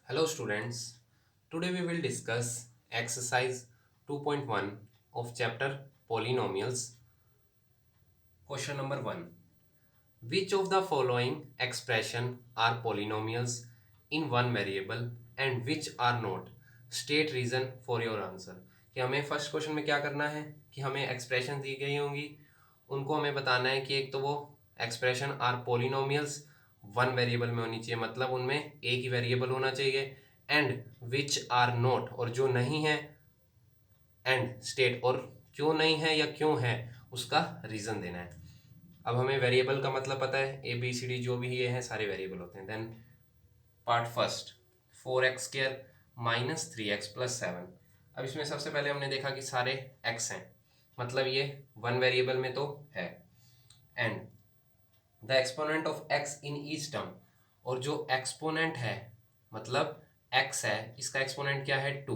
Hello students, today we will discuss exercise 2.1 of chapter polynomials. Question number 1. Which of the following expression are polynomials in one variable and which are not? State reason for your answer. कि हमें first question में क्या करना है कि हमें expression दी गई होंगी, उनको हमें बताना है कि एक तो वो expression are polynomials one variable में होनी चाहिए, मतलब उनमें एक ही वेरिएबल होना चाहिए, एंड विच आर नॉट, और जो नहीं है, एंड स्टेट, और क्यों नहीं है या क्यों है उसका रीज़न देना है। अब हमें वेरिएबल का मतलब पता है, ए बी सी डी जो भी ये हैं सारे वेरिएबल होते हैं। Then part first, 4x² minus 3x plus 7। अब इसमें सबसे पहले हमने देखा कि सारे x हैं, मतलब ये वन वेरिएबल में तो है। And the exponent of x in each term, और जो एक्सपोनेंट है मतलब x है, इसका एक्सपोनेंट क्या है 2।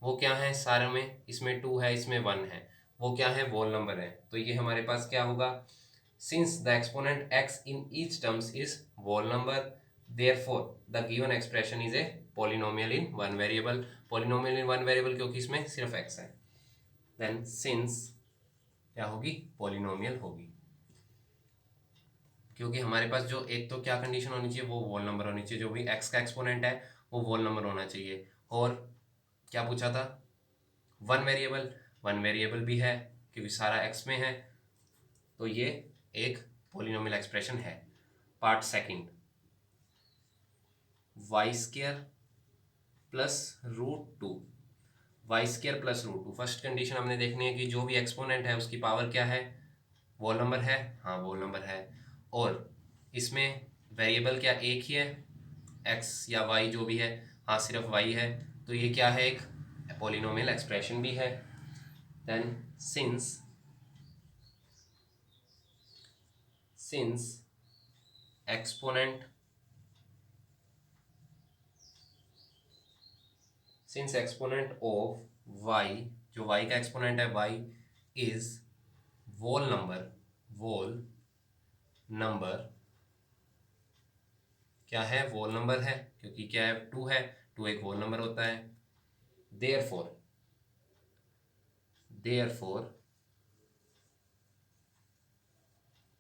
वो क्या है सारे में, इसमें 2 है इसमें 1 है, वो क्या है वोल नंबर है। तो ये हमारे पास क्या होगा, since the exponent x in each terms is whole number, therefore the given expression is a polynomial in one variable। polynomial in one variable क्योंकि इसमें सिर्फ x है। then since क्या होगी, polynomial होगी, क्योंकि हमारे पास जो एक तो क्या कंडीशन होनी चाहिए, वो वोल नंबर होनी चाहिए, जो भी x का एक्सपोनेंट है वो वोल नंबर होना चाहिए। और क्या पूछा था, वन वेरिएबल, वन वेरिएबल भी है क्योंकि सारा x में है, तो ये एक पोलिनोमियल एक्सप्रेशन है। Part second, y² plus √2, y² plus √2। First condition हमने देखनी है कि जो भी एक्सपोनेंट है उसकी पावर क्या है, वोल नंबर है, हाँ वोल नंबर है। और इसमें वेरिएबल क्या एक ही है, x या y जो भी है, हाँ सिर्फ y है, तो ये क्या है, एक पोलिनोमियल एक्सप्रेशन भी है। Then since exponent since exponent of y, जो y का एक्सपोनेंट है y इज वोल नंबर क्या है, वोल नंबर है, क्योंकि क्या है 2 है, 2 एक वोल नंबर होता है। Therefore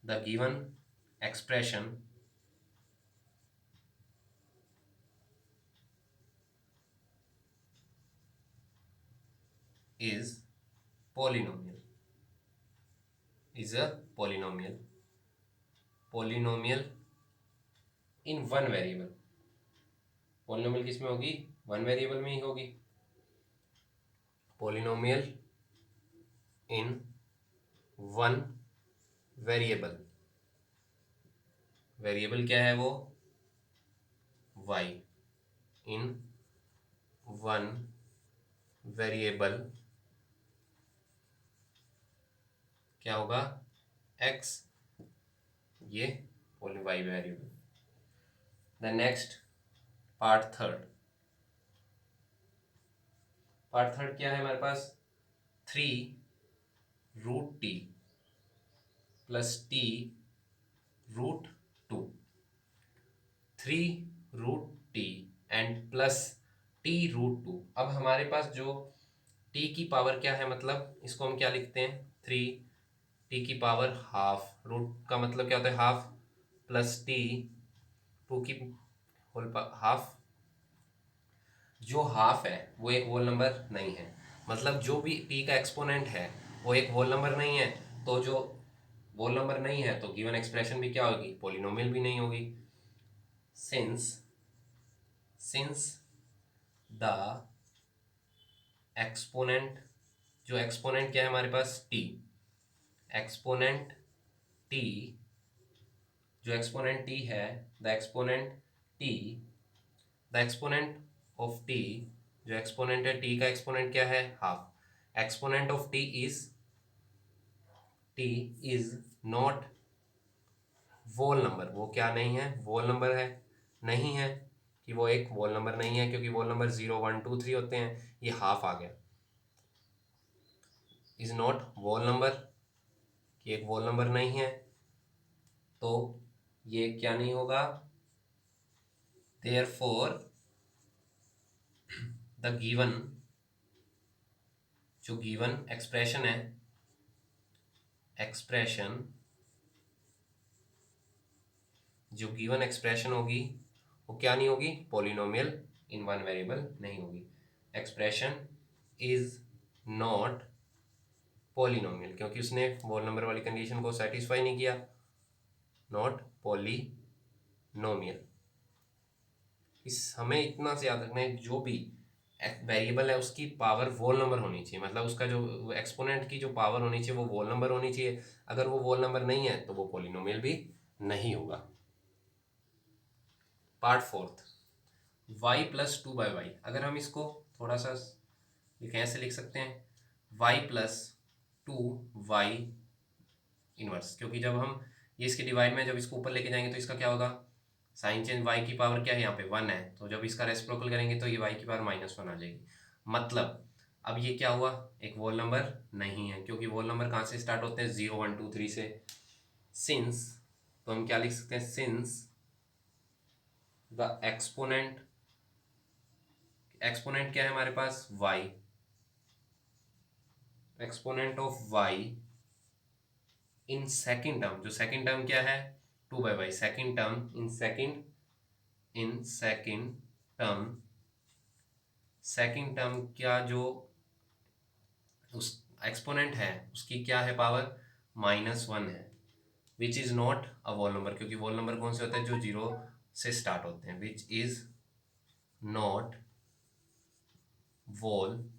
the given expression is polynomial, is a polynomial in one variable. Polynomial किस में होगी, वन वेरिएबल में ही होगी। Polynomial in one variable, variable क्या है वो y, इन वन वेरिएबल क्या होगा x, ये पोली y variable. The next part third क्या है हमारे पास, 3√t plus t√2, 3√t and plus t√2। अब हमारे पास जो t की पावर क्या है, मतलब इसको हम क्या लिखते हैं, 3t की पावर हाफ, रूट का मतलब क्या होता है हाफ, प्लस t 2 की होल हाफ। जो हाफ है वो एक होल नंबर नहीं है, मतलब जो भी t का एक्सपोनेंट है वो एक होल नंबर नहीं है, तो जो होल नंबर नहीं है तो गिवन एक्सप्रेशन भी क्या होगी, पोलिनोमियल भी नहीं होगी। सिंस द एक्सपोनेंट, जो एक्सपोनेंट क्या है हमारे पास t, एक्सपोनेंट t, जो एक्सपोनेंट t है, the exponent t, the exponent of t, जो एक्सपोनेंट है t का एक्सपोनेंट क्या है half, exponent of t is not whole number, वो क्या नहीं है, वोल नंबर है, नहीं है, कि वो एक वोल नंबर नहीं है, क्योंकि वोल नंबर 0 1 2 3 होते हैं, ये हाफ आ गया। इज नॉट वोल नंबर, कि एक वोल नंबर नहीं है, तो ये क्या नहीं होगा, देयरफॉर द गिवन जो गिवन एक्सप्रेशन है, एक्सप्रेशन जो गिवन एक्सप्रेशन होगी वो क्या नहीं होगी, पॉलिनोमियल इन वन वेरिएबल नहीं होगी। एक्सप्रेशन इज नॉट पॉलिनोमियल, क्योंकि उसने होल नंबर वाली कंडीशन को सेटिस्फाई नहीं किया। Not polynomial. इस हमें इतना से याद रखना है, जो भी वेरिएबल है उसकी पावर वोल नंबर होनी चाहिए, मतलब उसका जो एक्सपोनेंट की जो पावर होनी चाहिए वो वोल नंबर होनी चाहिए। अगर वो वोल नंबर नहीं है तो वो पॉलिनोमियल भी नहीं होगा। Part fourth, y plus two by y. अगर हम इसको थोड़ा सा कैसे लिख सकते हैं, y plus two y inverse, क्योंकि जब हम ये इसके डिवाइड में जब इसको ऊपर लेके जाएंगे तो इसका क्या होगा, साइन चेंज y की पावर क्या है यहाँ पे 1 है, तो जब इसका रेसिप्रोकल करेंगे तो ये y की पावर -1 आ जाएगी। मतलब अब ये क्या हुआ, एक वोल नंबर नहीं है, क्योंकि वोल नंबर कहाँ से स्टार्ट होते हैं, 0 1 2 3 से। सिंस, तो हम क्या लिख सकते हैं, सिंस द एक्सपोनेंट, एक्सपोनेंट क्या है हमारे पास, y, exponent of y in second term, जो सेकेंड टर्म क्या है, 2/y, second term in second term, second term क्या जो उस एक्सपोनेंट है उसकी क्या है पावर, -1 है, which is not a whole number, क्योंकि वोल नंबर कौन से होते हैं, जो 0 से स्टार्ट होते हैं, which is not whole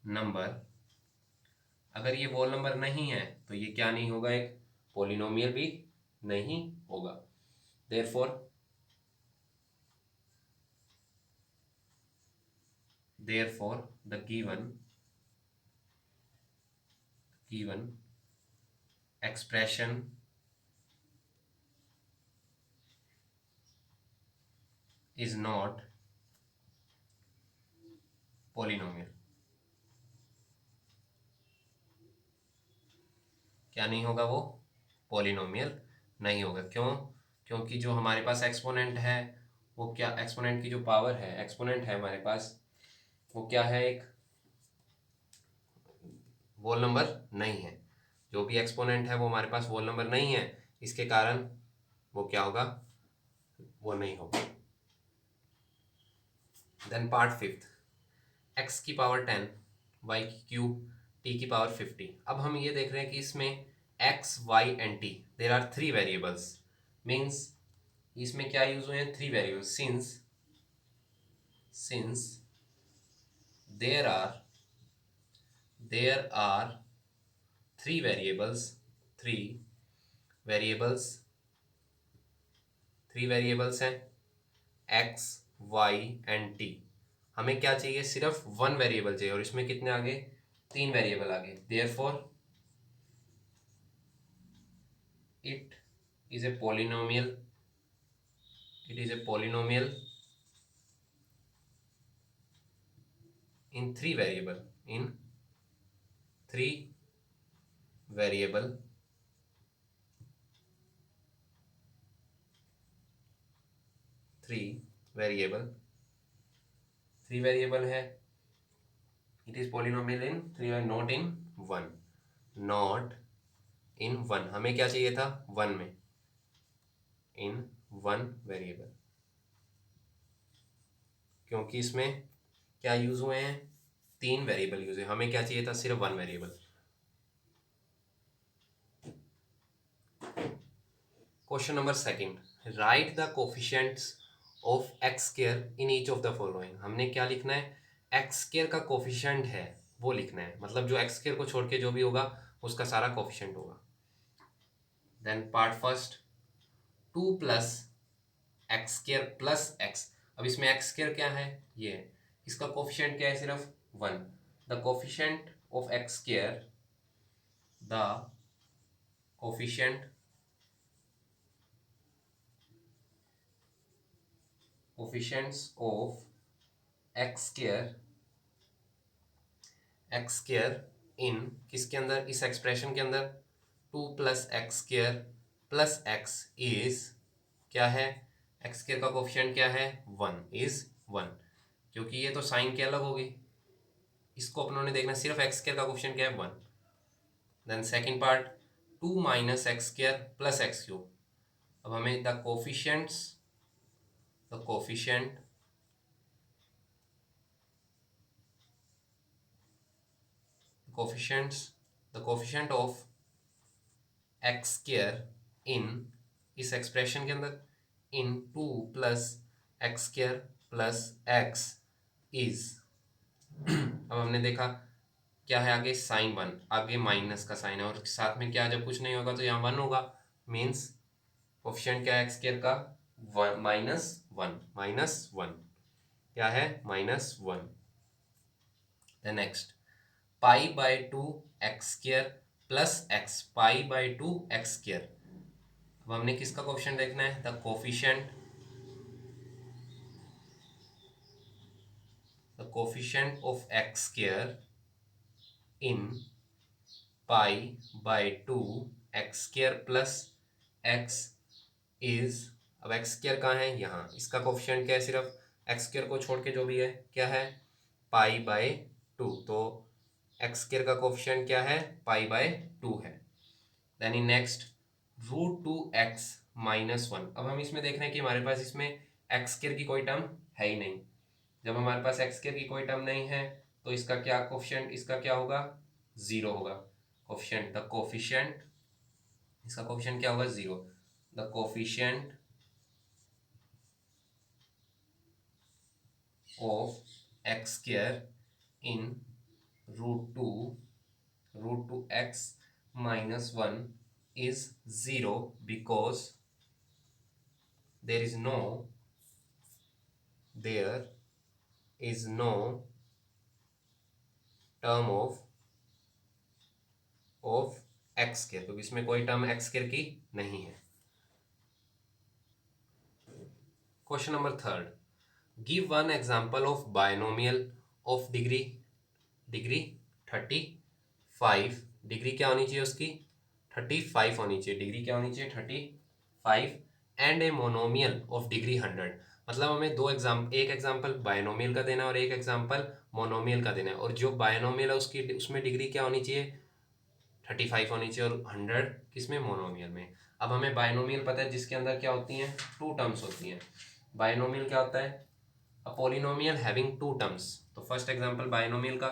number. अगर ये वोल नंबर नहीं है तो ये क्या नहीं होगा, एक पॉलिनोमियल भी नहीं होगा। therefore the given expression is not polynomial। क्या नहीं होगा, वो पॉलिनोमियल नहीं होगा। क्यों, क्योंकि जो हमारे पास एक्सपोनेंट है वो क्या, एक्सपोनेंट की जो पावर है, एक्सपोनेंट है हमारे पास वो क्या है, एक वोल नंबर नहीं है। जो भी एक्सपोनेंट है वो हमारे पास वोल नंबर नहीं है, इसके कारण वो क्या होगा, वो नहीं होगा। देन पार्ट फिफ्थ, x की पावर 10, y की क्यूब, t की पावर 50। अब हम ये देख रहे हैं कि इसमें x, y and t there are 3 variables, means इसमें क्या यूज हुए हैं, 3 variables. Since there are 3 variables, 3 variables हैं x, y एंड t। हमें क्या चाहिए, सिर्फ 1 वेरिएबल चाहिए, और इसमें कितने आगे, 3 वेरिएबल आगे। Therefore it is a polynomial, it is a polynomial in 3 variable, in 3 variable 3 variable है, it is polynomial in 3, not in 1, not in 1। हमें क्या चाहिए था, 1 में, in 1 वेरिएबल, क्योंकि इसमें क्या यूज हुए हैं, 3 वेरिएबल यूज हुए, हमें क्या चाहिए था, सिर्फ 1 variable. Question number second, right the coefficients of X square in each of the following. हमने क्या लिखना है, एक्स स्क्वायर का कोफिशिएंट है वो लिखना है, मतलब जो एक्स स्क्वायर को छोड़ के जो भी होगा उसका सारा कोफिशिएंट होगा। Then part first, 2 plus x square plus x. अब इसमें एक्स स्क्वायर क्या है, ये है, इसका कोफिशिएंट क्या है, सिर्फ 1। The coefficient of X square, the coefficient coefficients of X square in किसके अंदर, इस एक्सप्रेशन के अंदर, 2 plus x square plus X is क्या है, एक्स स्क्वायर का कोफिशिएंट क्या है, 1 इज 1, क्योंकि ये तो साइन के अलग होगी। इसको अपनों ने देखना सिर्फ एक्स स्क्वायर का कोफिशिएंट क्या है 1। Then second part 2 minus X square plus X cube. अब हमें the coefficients the coefficient of X square in इस एक्सप्रेशन के अंदर in 2 plus x square plus X is अब हमने देखा क्या है आगे साइन 1, आगे माइनस का साइन है और साथ में क्या जब कुछ नहीं होगा तो यहाँ 1 होगा। मीन्स कोफिशिएंट क्या है एक्स स्क्वायर का -1 क्या है -1। The next pi by 2 x square plus x pi by 2 x square. अब हमने किसका कोफिशिएंट देखना है the coefficient of X square in pi by 2 x square plus X is. अब एक्स स्क्वायर कहाँ है यहाँ, इसका कोफिशिएंट क्या है सिर्फ एक्स स्क्वायर को छोड़ के जो भी है क्या है पाई बाय 2। तो एक्स स्क्वायर का कोफिशिएंट क्या है पाई/2 है। Then in next √2x-1। अब हम इसमें देख रहे हैं कि हमारे पास इसमें एक्स स्क्वायर की कोई टर्म है ही नहीं। जब हमारे पास एक्स स्क्वायर की कोई टर्म नहीं है तो इसका क्या कोफिशिएंट इसका क्या होगा 0 होगा। कोफिशिएंट इसका कोफिशिएंट क्या होगा 0। The coefficient of X square in √2x-1 is 0 because there is no term of x square, क्योंकि इसमें कोई टर्म एक्स स्क्वायर की नहीं है। Question number 3, give one example of binomial of degree 35। Degree क्या होनी चाहिए उसकी 35 होनी चाहिए। डिग्री क्या होनी चाहिए 35 and a monomial of degree 100। मतलब हमें एक एग्जांपल बायनोमियल का देना है और एक एग्जांपल मोनोमियल का देना है। और जो बायनोमियल है उसकी उसमें डिग्री क्या होनी चाहिए 35 होनी चाहिए और 100 किसमें मोनोमियल में। अब हमें बायनोमियल पता है जिसके अंदर क्या होती हैं 2 टर्म्स होती हैं। बायनोमियल क्या होता है अ पॉलिनोमियल हैविंग 2 टर्म्स। तो फर्स्ट एग्जांपल बायनोमियल का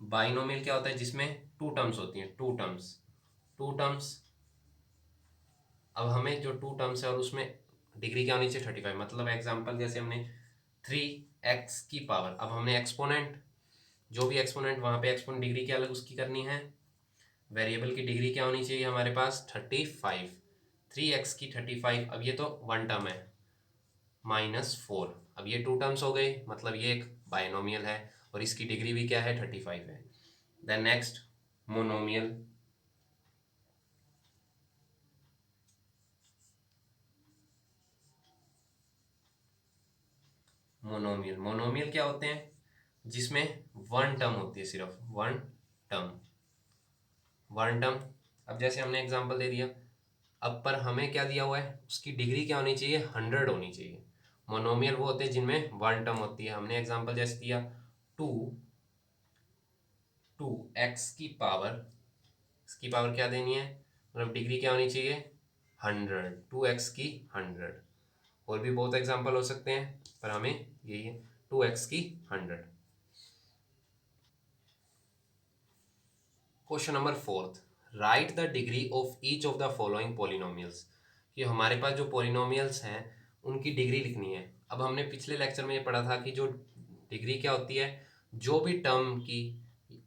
बाइनोमियल क्या होता है जिसमें 2 टर्म्स होती हैं 2 टर्म्स। अब हमें जो 2 टर्म्स है और उसमें डिग्री क्या होनी चाहिए 35। मतलब एग्जांपल जैसे हमने 3x की पावर, अब हमने एक्सपोनेंट जो भी एक्सपोनेंट वहाँ पे एक्सपोनेंट डिग्री क्या अलग उसकी करनी है। वेरिएबल की डिग्री क्या होनी चाहिए हमारे पास 35। 3x की 35। अब ये तो 1 टर्म है -4। अब ये 2 टर्म्स हो गए मतलब ये एक बायनोमियल है और इसकी डिग्री भी क्या है 35 है। Then next monomial. मोनोमियल क्या होते हैं जिसमें 1 टर्म होती है, सिर्फ 1 टर्म। अब जैसे हमने एग्जांपल दे दिया, अब पर हमें क्या दिया हुआ है उसकी डिग्री क्या होनी चाहिए 100 होनी चाहिए। मोनोमियल वो होते हैं जिनमें 1 टर्म होती है। हमने एग्जांपल जैसे दिया 2x की पावर, इसकी पावर क्या देनी है मतलब डिग्री क्या होनी चाहिए 100। 2x की 100। और भी बहुत एग्जांपल हो सकते हैं पर हमें यही है 2x की 100। Question number 4, right the degree of each of the following polynomials. कि हमारे पास जो पॉलिनोमियल्स हैं उनकी डिग्री लिखनी है। अब हमने पिछले लेक्चर में ये पढ़ा था कि जो डिग्री क्या होती है जो भी टर्म की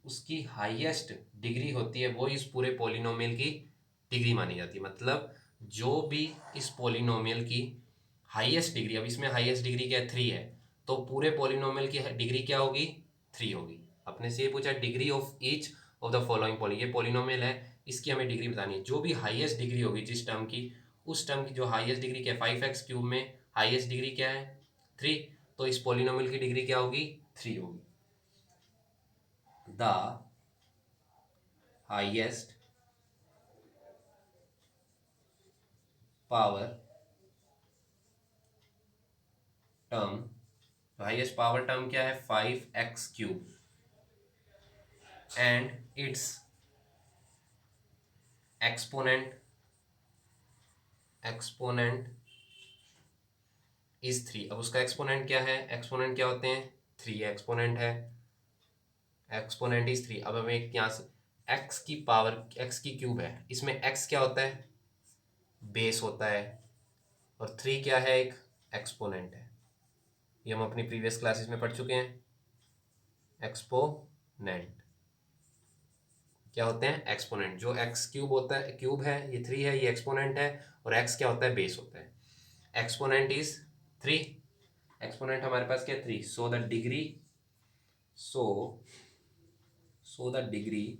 उसकी हाईएस्ट डिग्री होती है वो इस पूरे पॉलिनोमियल की डिग्री मानी जाती है। मतलब जो भी इस पॉलिनोमियल की हाईएस्ट डिग्री, अब इसमें हाईएस्ट डिग्री क्या है 3 है, तो पूरे पॉलिनोमियल की डिग्री क्या होगी 3 होगी। अपने से ये पूछा degree of each of the following ये पॉलिनोमियल है इसकी हमें डिग्री बतानी है। जो भी हाईएस्ट डिग्री होगी जिस टर्म की, उस टर्म की जो हाईएस्ट डिग्री क्या है 5x³ में हाईएस्ट डिग्री क्या है 3, तो इस पॉलिनोमियल की डिग्री क्या होगी 3 होगी। द हाईएस्ट पावर टर्म, तो हाईएस्ट पावर टर्म क्या है 5x³ and it's exponent is 3। अब उसका एक्सपोनेंट क्या है, एक्सपोनेंट क्या होते हैं 3, एक्सपोनेंट है, एक्सपोनेंट इज 3। अब हमें यहाँ से एक्स की पावर, एक्स की क्यूब है, इसमें एक्स क्या होता है बेस होता है, और 3 क्या है एक एक्सपोनेंट है। ये हम अपनी प्रीवियस क्लासेस में पढ़ चुके हैं। एक्सपोनेंट क्या होते हैं एक्सपोनेंट, जो एक्स क्यूब होता है, क्यूब है ये 3 है, ये एक्सपोनेंट है, और एक्स क्या होता है बेस होता है। एक्सपोनेंट इज 3, एक्सपोनेंट हमारे पास क्या 3, so the degree, so the degree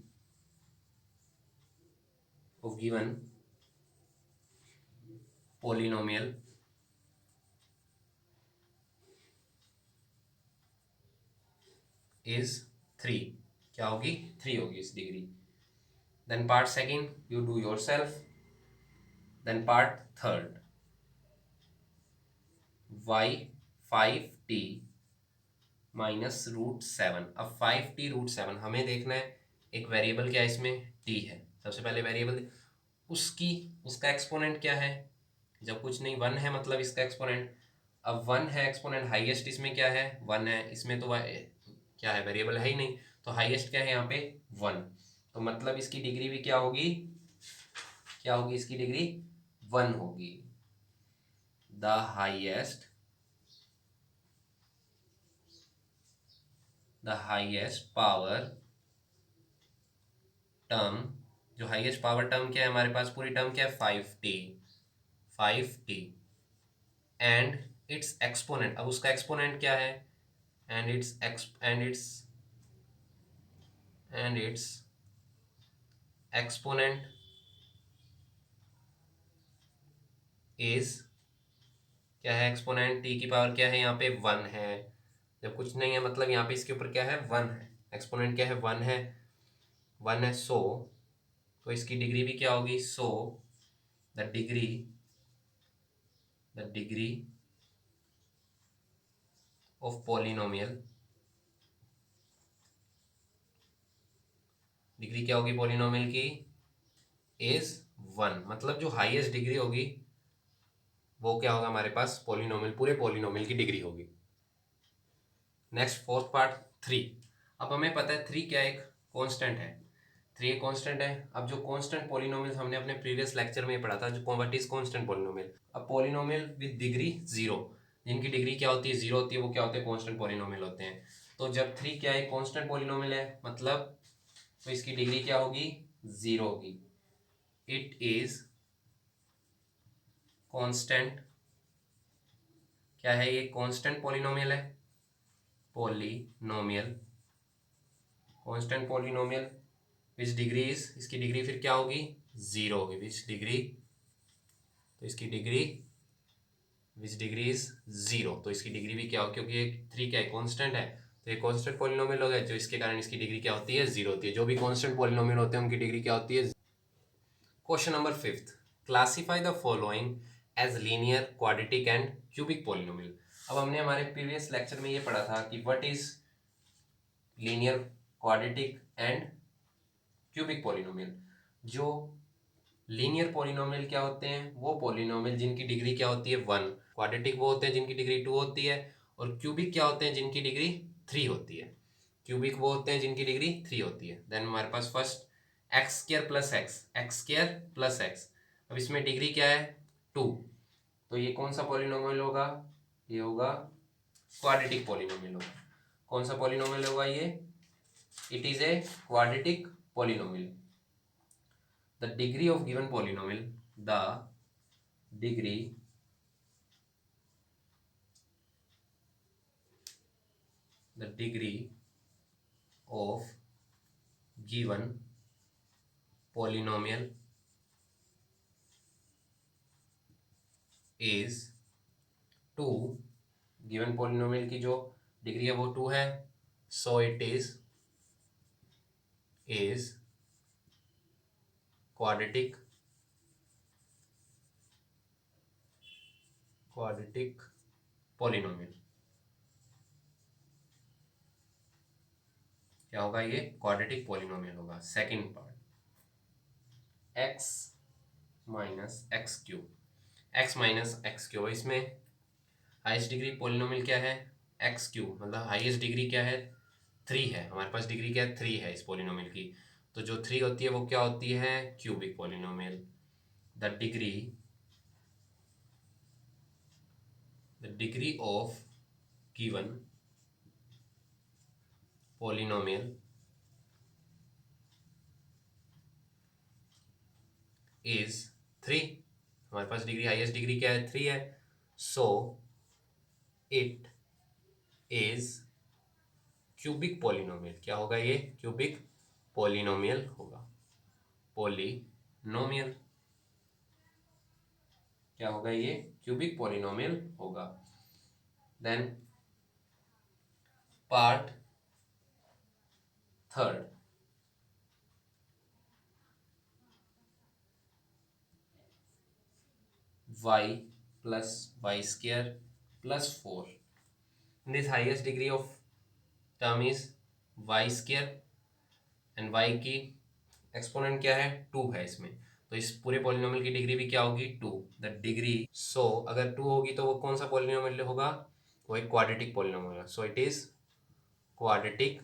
of given polynomial is 3, क्या होगी 3 होगी इस degree. Then part second you do yourself. Then part third y 5t -√7। अब 5t√7 हमें देखना है, एक वेरिएबल क्या है इसमें t है, सबसे पहले वेरिएबल उसकी, उसका एक्सपोनेंट क्या है, जब कुछ नहीं 1 है मतलब इसका एक्सपोनेंट। अब 1 है एक्सपोनेंट, हाईएस्ट इसमें क्या है 1 है, इसमें तो क्या है वेरिएबल है ही नहीं, तो हाईएस्ट क्या है यहाँ पे 1, तो मतलब इसकी डिग्री भी क्या होगी, क्या होगी इसकी डिग्री 1 होगी। द हाईएस्ट पावर टर्म, जो हाईएस्ट पावर टर्म क्या है हमारे पास, पूरी टर्म क्या है 5t एंड इट्स एक्सपोनेंट। अब उसका एक्सपोनेंट क्या है, एंड इट्स एक्सपोनेंट इज, क्या है एक्सपोनेंट, टी की पावर क्या है यहाँ पे 1 है, जब कुछ नहीं है मतलब यहाँ पे इसके ऊपर क्या है 1 है, एक्सपोनेंट क्या है 1 है, 1 है, सो तो इसकी डिग्री भी क्या होगी, so the degree of polynomial, degree क्या होगी पॉलिनोमियल की इज 1, मतलब जो हाईएस्ट डिग्री होगी वो क्या होगा हमारे पास पॉलिनोमियल, पूरे पॉलिनोमियल की डिग्री होगी। Next fourth part 3। अब हमें पता है 3 क्या एक कांस्टेंट है, 3 एक कांस्टेंट है। अब जो कांस्टेंट पॉलिनोमियल हमने अपने प्रीवियस लेक्चर में पढ़ा था, जो व्हाट इज कांस्टेंट पॉलिनोमियल। अब पॉलिनोमियल विद डिग्री 0, जिनकी डिग्री क्या होती है 0 होती है, वो क्या होते हैं कांस्टेंट पॉलिनोमियल होते हैं। तो जब 3 क्या एक कांस्टेंट पॉलिनोमियल है मतलब, तो इसकी डिग्री क्या होगी 0 होगी। इट इज कांस्टेंट, क्या है ये कांस्टेंट पॉलिनोमियल है, polynomial constant polynomial which degree is, इसकी डिग्री फिर क्या होगी 0 होगी, विच डिग्री, तो इसकी डिग्री विच डिग्री इज 0, तो इसकी डिग्री भी क्या हो, क्योंकि ये 3 क्या है कांस्टेंट है, तो ये कांस्टेंट पॉलिनोमियल हो गया, जो इसके कारण इसकी डिग्री क्या होती है 0 होती है। जो भी कांस्टेंट पॉलिनोमियल होते हैं उनकी डिग्री क्या होती है। Question number 5, classify the following as linear, quadratic and cubic polynomial. अब हमने हमारे प्रीवियस लेक्चर में ये पढ़ा था कि what is linear, quadratic and cubic polynomial. जो लीनियर पॉलिनोमियल क्या होते हैं, वो पॉलिनोमियल जिनकी डिग्री क्या होती है 1, क्वाड्रेटिक वो होते हैं जिनकी डिग्री 2 होती है, और क्यूबिक क्या होते हैं जिनकी डिग्री 3 होती है। क्यूबिक वो होते हैं जिनकी डिग्री 3 होती है। देन हमारे पास फर्स्ट x² + x, अब इसमें डिग्री क्या है 2, तो ये कौन सा पॉलिनोमियल होगा, ये होगा क्वाड्रेटिक पॉलिनोमियल होगा। कौन सा पॉलिनोमियल होगा ये, it is a quadratic polynomial. the degree of given polynomial the degree the degree of given polynomial is 2, given polynomial की जो डिग्री है वो 2 है, so it is quadratic quadratic polynomial क्या होगा, ये क्वाड्रेटिक पॉलिनोमियल होगा। Second part, x minus x cube, x minus x cube, इसमें हाईएस्ट डिग्री पॉलिनोमियल क्या है, एक्स क्यूब, मतलब हाईएस्ट डिग्री क्या है, 3 है। हमारे पास डिग्री क्या है, 3 है इस पॉलिनोमियल की। तो जो 3 होती है वो क्या होती है, cubic polynomial. The degree of given polynomial is 3। हमारे पास डिग्री, हाईएस्ट डिग्री क्या है, 3 है। सो इट इज क्यूबिक पॉलिनोमियल। क्या होगा, ये क्यूबिक पॉलिनोमियल होगा। पॉलिनोमियल क्या होगा, ये क्यूबिक पॉलिनोमियल होगा। Then part third, y plus y square plus 4. This highest degree of term is y square and y की एक्सपोनेंट क्या है, 2 है इसमें। तो इस पूरे पॉलिनोमियल की डिग्री भी क्या होगी, 2। द डिग्री, सो अगर 2 होगी तो वो कौन सा पॉलिनोमियल होगा, वो एक क्वाड्रेटिक पॉलिनोमियल होगा। सो इट इज क्वाड्रेटिक,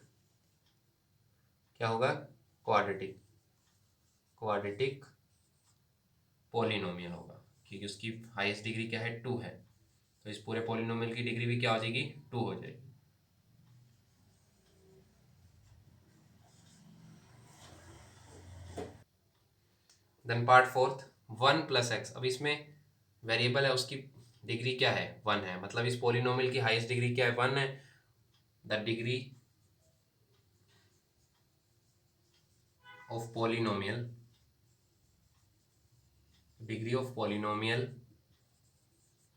क्या होगा, क्वाड्रेटिक पॉलिनोमियल होगा, क्योंकि उसकी हाईएस्ट डिग्री क्या है, 2 है। तो इस पूरे पॉलिनोमियल की डिग्री भी क्या हो जाएगी, 2 हो जाएगी। Then part fourth, 1 plus x. अब इसमें वेरिएबल है, उसकी डिग्री क्या है, 1 है। मतलब इस पॉलिनोमियल की हाईएस्ट डिग्री क्या है, 1 है। The degree of polynomial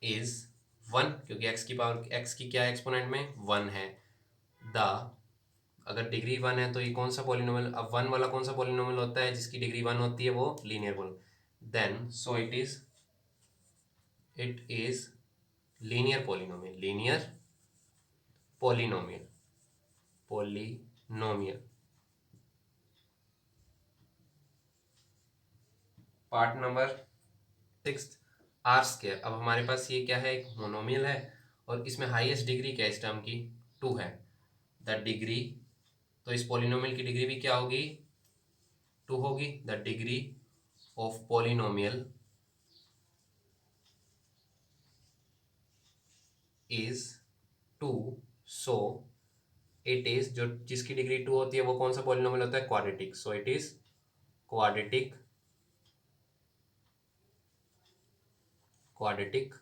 is 1, क्योंकि एक्स की पावर, एक्स की क्या है एक्सपोनेंट में, 1 है। द, अगर डिग्री 1 है तो ये कौन सा पॉलिनोमियल, अब 1 वाला कौन सा पॉलिनोमियल होता है जिसकी डिग्री 1 होती है, वो linear polynomial. Then so it is linear polynomial. Part number 6, r square. अब हमारे पास ये क्या है, एक मोनोमियल है और इसमें हाईएस्ट डिग्री क्या है इस टर्म की, 2 है। द डिग्री, तो इस पॉलिनोमियल की डिग्री भी क्या होगी, 2 होगी। The degree of polynomial is 2। So it is, जो जिसकी डिग्री 2 होती है वो कौन सा पॉलिनोमियल होता है, quadratic. So it is quadratic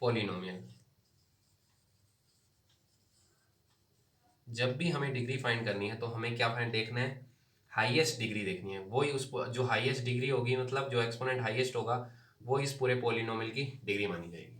polynomial. जब भी हमें डिग्री फाइंड करनी है तो हमें क्या फाइंड देखना है, हाईएस्ट डिग्री देखनी है। वही उस, जो हाईएस्ट डिग्री होगी, मतलब जो एक्सपोनेंट हाईएस्ट होगा, वो इस पूरे पॉलिनोमियल की डिग्री मानी जाएगी।